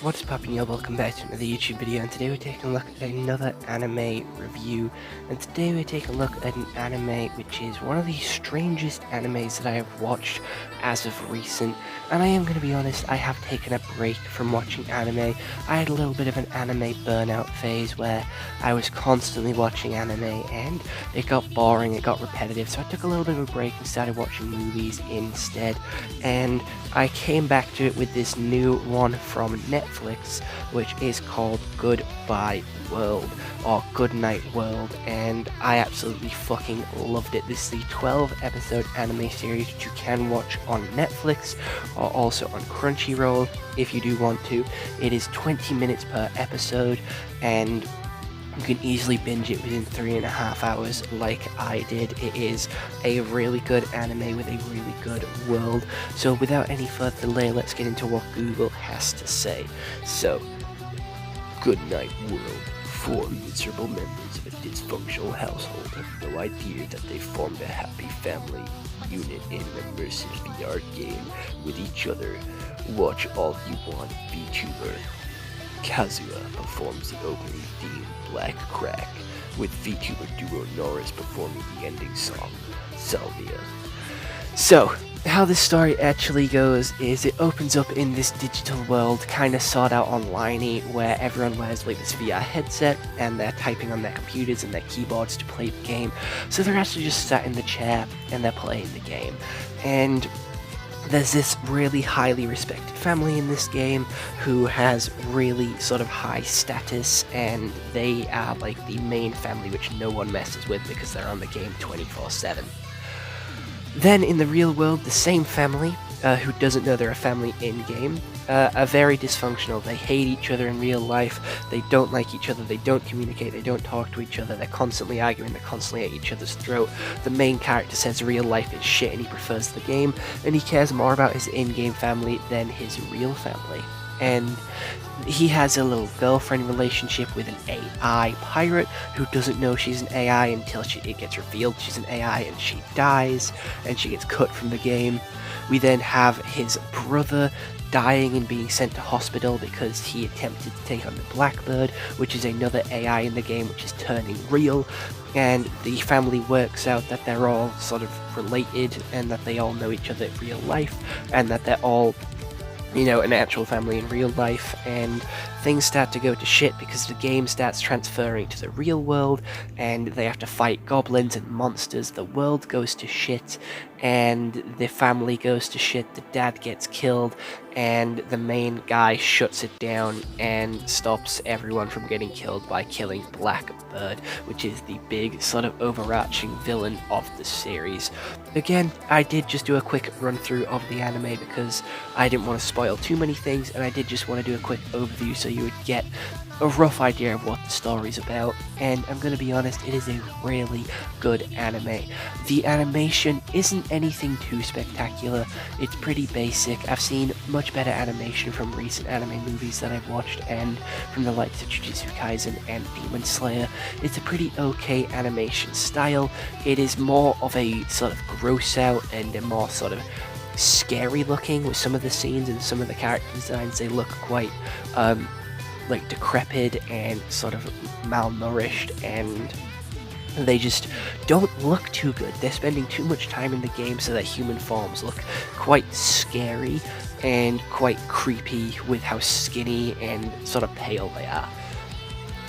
What's poppin', y'all? Welcome back to another YouTube video, and today we're taking a look at another anime review. And today we're taking a look at an anime which is one of the strangest animes that I have watched as of recent. And I am going to be honest, I have taken a break from watching anime. I had a little bit of an anime burnout phase where I was constantly watching anime and it got boring, it got repetitive, so I took a little bit of a break and started watching movies instead. And I came back to it with this new one from Netflix, which is called Goodbye World, or Goodnight World, and I absolutely fucking loved it. This is the 12-episode anime series that you can watch on Netflix, or also on Crunchyroll if you do want to. It is 20 minutes per episode, and you can easily binge it within 3.5 hours like I did. It is a really good anime with a really good world. So without any further delay, let's get into what Google has to say. So, Goodnight World. 4 miserable members of a dysfunctional household have no idea that they formed a happy family unit in an immersive VR game with each other. Watch All You Want VTuber. Kazuya performs the opening theme Black Crack, with VTuber duo Norris performing the ending song, Salvia. So, how this story actually goes is it opens up in this digital world, kind of sought out online-y, where everyone wears like this VR headset and they're typing on their computers and their keyboards to play the game. So they're actually just sat in the chair and they're playing the game. And there's this really highly respected family in this game who has really sort of high status, and they are like the main family which no one messes with because they're on the game 24/7. Then in the real world, the same family, who doesn't know they're a family in-game, are very dysfunctional. They hate each other in real life, they don't like each other, they don't communicate, they don't talk to each other, they're constantly arguing, they're constantly at each other's throat. The main character says real life is shit and he prefers the game, and he cares more about his in-game family than his real family. And he has a little girlfriend relationship with an AI pirate who doesn't know she's an AI until it gets revealed she's an AI, and she dies and she gets cut from the game. We then have his brother dying and being sent to hospital because he attempted to take on the Blackbird, which is another AI in the game which is turning real, and the family works out that they're all sort of related and that they all know each other in real life and that they're all, you know, an actual family in real life. And things start to go to shit because the game starts transferring to the real world and they have to fight goblins and monsters. The world goes to shit and the family goes to shit. The dad gets killed and the main guy shuts it down and stops everyone from getting killed by killing Blackbird, which is the big sort of overarching villain of the series. Again, I did just do a quick run through of the anime because I didn't want to spoil too many things, and I did just want to do a quick overview so you would get a rough idea of what the story's about. And I'm going to be honest, it is a really good anime. The animation isn't anything too spectacular, it's pretty basic. I've seen much better animation from recent anime movies that I've watched, and from the likes of Jujutsu Kaisen and Demon Slayer. It's a pretty okay animation style. It is more of a sort of gross out and a more sort of scary looking with some of the scenes, and some of the character designs, they look quite like decrepit and sort of malnourished, and they just don't look too good. They're spending too much time in the game so that human forms look quite scary and quite creepy with how skinny and sort of pale they are.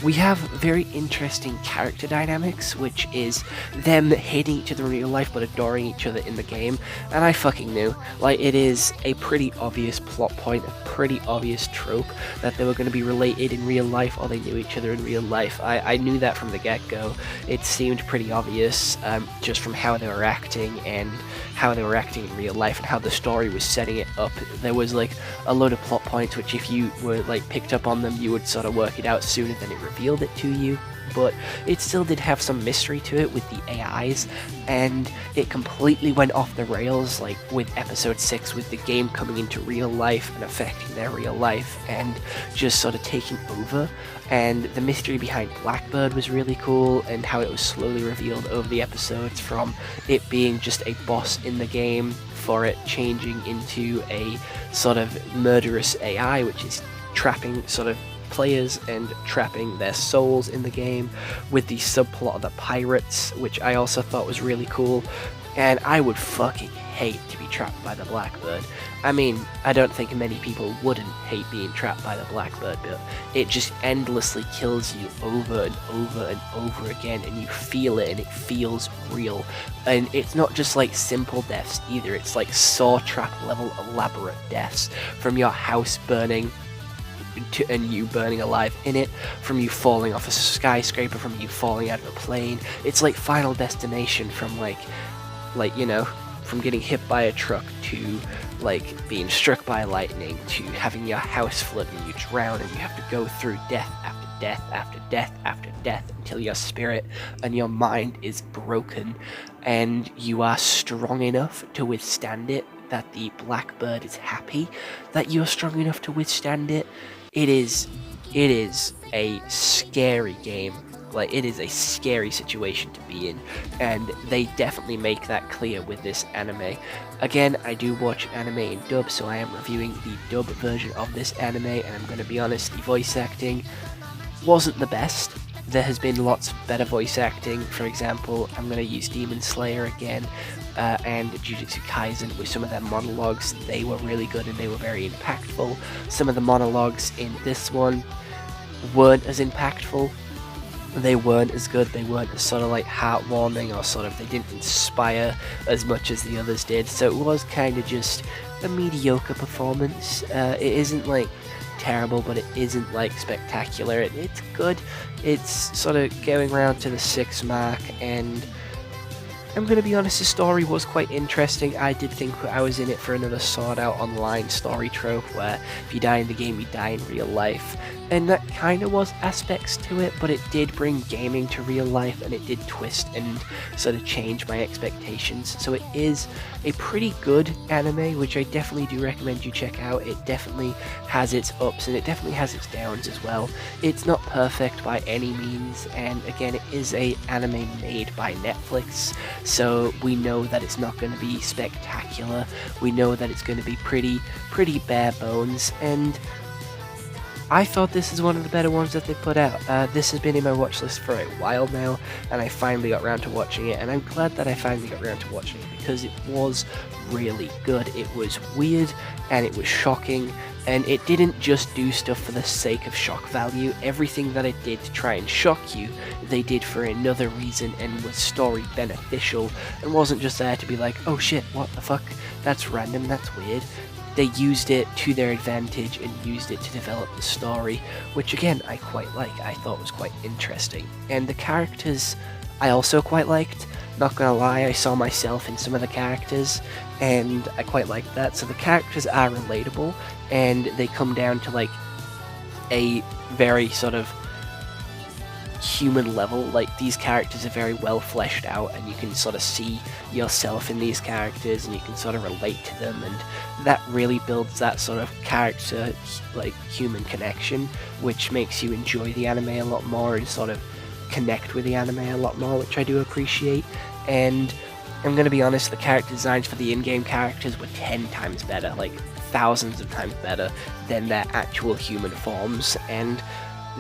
We have very interesting character dynamics, which is them hating each other in real life but adoring each other in the game, and I fucking knew. Like, it is a pretty obvious plot point, a pretty obvious trope that they were going to be related in real life or they knew each other in real life. I knew that from the get-go. It seemed pretty obvious just from how they were acting and how they were acting in real life and how the story was setting it up. There was like a load of plot points which if you were like picked up on them, you would sort of work it out sooner than it revealed it to you, but it still did have some mystery to it with the AIs, and it completely went off the rails like with episode 6, with the game coming into real life and affecting their real life and just sort of taking over. And the mystery behind Blackbird was really cool, and how it was slowly revealed over the episodes, from it being just a boss in the game for it changing into a sort of murderous AI, which is trapping sort of players and trapping their souls in the game, with the subplot of the pirates, which I also thought was really cool. And I would fucking hate to be trapped by the Blackbird. I mean, I don't think many people wouldn't hate being trapped by the Blackbird, but it just endlessly kills you over and over and over again, and you feel it, and it feels real. And it's not just like simple deaths either, it's like Saw trap level elaborate deaths, from your house burning and you burning alive in it, from you falling off a skyscraper, from you falling out of a plane. It's like Final Destination, from like you know, from getting hit by a truck to like being struck by lightning to having your house flood and you drown and you have to go through death after death after death after death until your spirit and your mind is broken and you are strong enough to withstand it, that the Blackbird is happy that you're strong enough to withstand it. It is a scary game. Like, it is a scary situation to be in, and they definitely make that clear with this anime. Again, I do watch anime in dub, so I am reviewing the dub version of this anime, and I'm going to be honest, the voice acting wasn't the best. There has been lots of better voice acting. For example, I'm going to use Demon Slayer again, and Jujutsu Kaisen with some of their monologues. They were really good and they were very impactful. Some of the monologues in this one weren't as impactful. They weren't as good, they weren't as sort of like heartwarming, or sort of, they didn't inspire as much as the others did, so it was kind of just a mediocre performance. It isn't like terrible, but it isn't like spectacular. It's good, it's sort of going around to the 6 mark, and I'm going to be honest, the story was quite interesting. I did think I was in it for another Sword Art Online story trope, where if you die in the game, you die in real life. And that kind of was aspects to it, but it did bring gaming to real life, and it did twist and sort of change my expectations. So it is a pretty good anime, which I definitely do recommend you check out. It definitely has its ups, and it definitely has its downs as well. It's not perfect by any means, and again, it is a anime made by Netflix, so we know that it's not going to be spectacular. We know that it's going to be pretty bare bones, and I thought this is one of the better ones that they put out. This has been in my watch list for a while now, and I finally got around to watching it, and I'm glad that I finally got around to watching it, because it was really good. It was weird, and it was shocking, and it didn't just do stuff for the sake of shock value. Everything that it did to try and shock you, they did for another reason, and was story beneficial, and wasn't just there to be like, oh shit, what the fuck, that's random, that's weird. They used it to their advantage and used it to develop the story, which again, I quite like. I thought was quite interesting. And the characters, I also quite liked. Not gonna lie, I saw myself in some of the characters, and I quite liked that. So the characters are relatable, and they come down to like a very sort of human level. Like, these characters are very well fleshed out, and you can sort of see yourself in these characters, and you can sort of relate to them, and that really builds that sort of character, like, human connection, which makes you enjoy the anime a lot more and sort of connect with the anime a lot more, which I do appreciate. And I'm gonna be honest, the character designs for the in-game characters were 10 times better, like thousands of times better than their actual human forms, and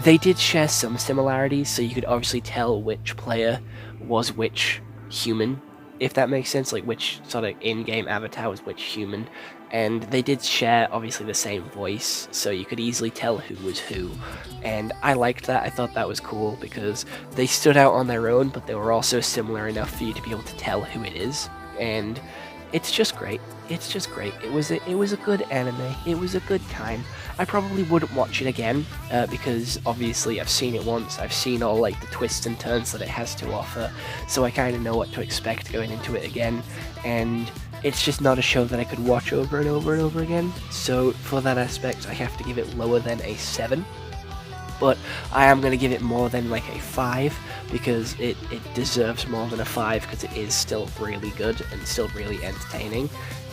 they did share some similarities, so you could obviously tell which player was which human, if that makes sense, like which sort of in-game avatar was which human, and they did share obviously the same voice, so you could easily tell who was who, and I liked that. I thought that was cool, because they stood out on their own, but they were also similar enough for you to be able to tell who it is, and it's just great. It's just great. It was a good anime. It was a good time. I probably wouldn't watch it again, because obviously I've seen it once. I've seen all like the twists and turns that it has to offer, so I kind of know what to expect going into it again, and it's just not a show that I could watch over and over and over again. So for that aspect, I have to give it lower than a 7. But I am going to give it more than like a 5, because it deserves more than a 5, because it is still really good and still really entertaining,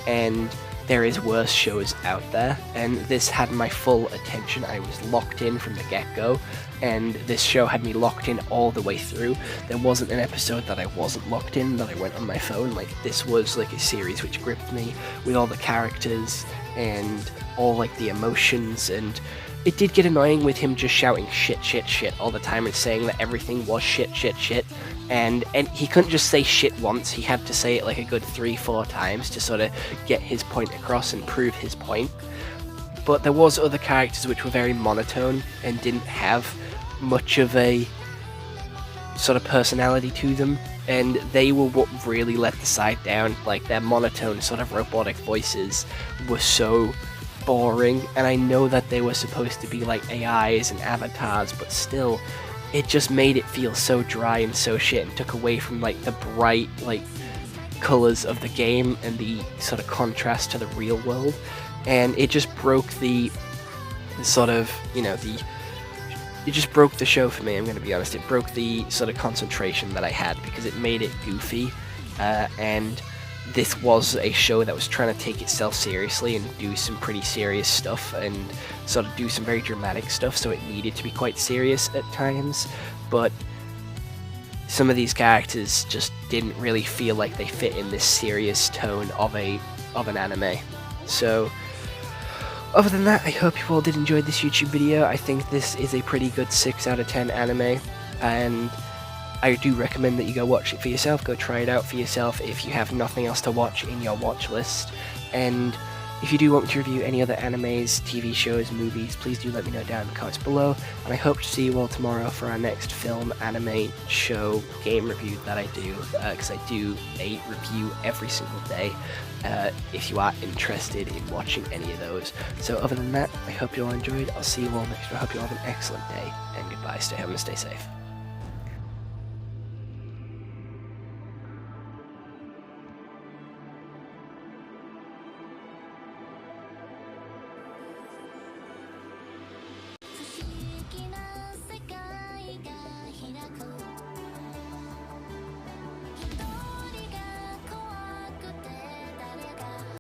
and there is worse shows out there, and this had my full attention. I was locked in from the get-go, and this show had me locked in all the way through. There wasn't an episode that I wasn't locked in, that I went on my phone. Like, this was like a series which gripped me, with all the characters and all like the emotions, and it did get annoying with him just shouting shit, shit, shit all the time and saying that everything was shit, shit, shit. And he couldn't just say shit once, he had to say it like a good 3-4 times to sort of get his point across and prove his point. But there was other characters which were very monotone and didn't have much of a sort of personality to them, and they were what really let the side down. Like, their monotone sort of robotic voices were so boring, and I know that they were supposed to be like AIs and avatars, but still, it just made it feel so dry and so shit, and took away from like the bright like colors of the game and the sort of contrast to the real world, and it just broke the sort of, you know, it just broke the show for me, I'm going to be honest. It broke the sort of concentration that I had, because it made it goofy, and this was a show that was trying to take itself seriously and do some pretty serious stuff and sort of do some very dramatic stuff, so it needed to be quite serious at times, but some of these characters just didn't really feel like they fit in this serious tone of an anime. So other than that, I hope you all did enjoy this YouTube video. I think this is a pretty good 6 out of 10 anime, and I do recommend that you go watch it for yourself, go try it out for yourself if you have nothing else to watch in your watch list. And if you do want me to review any other animes, TV shows, movies, please do let me know down in the comments below, and I hope to see you all tomorrow for our next film, anime, show, game review that I do, because I do a review every single day, if you are interested in watching any of those. So other than that, I hope you all enjoyed. I'll see you all next time. I hope you all have an excellent day, and goodbye. Stay home and stay safe.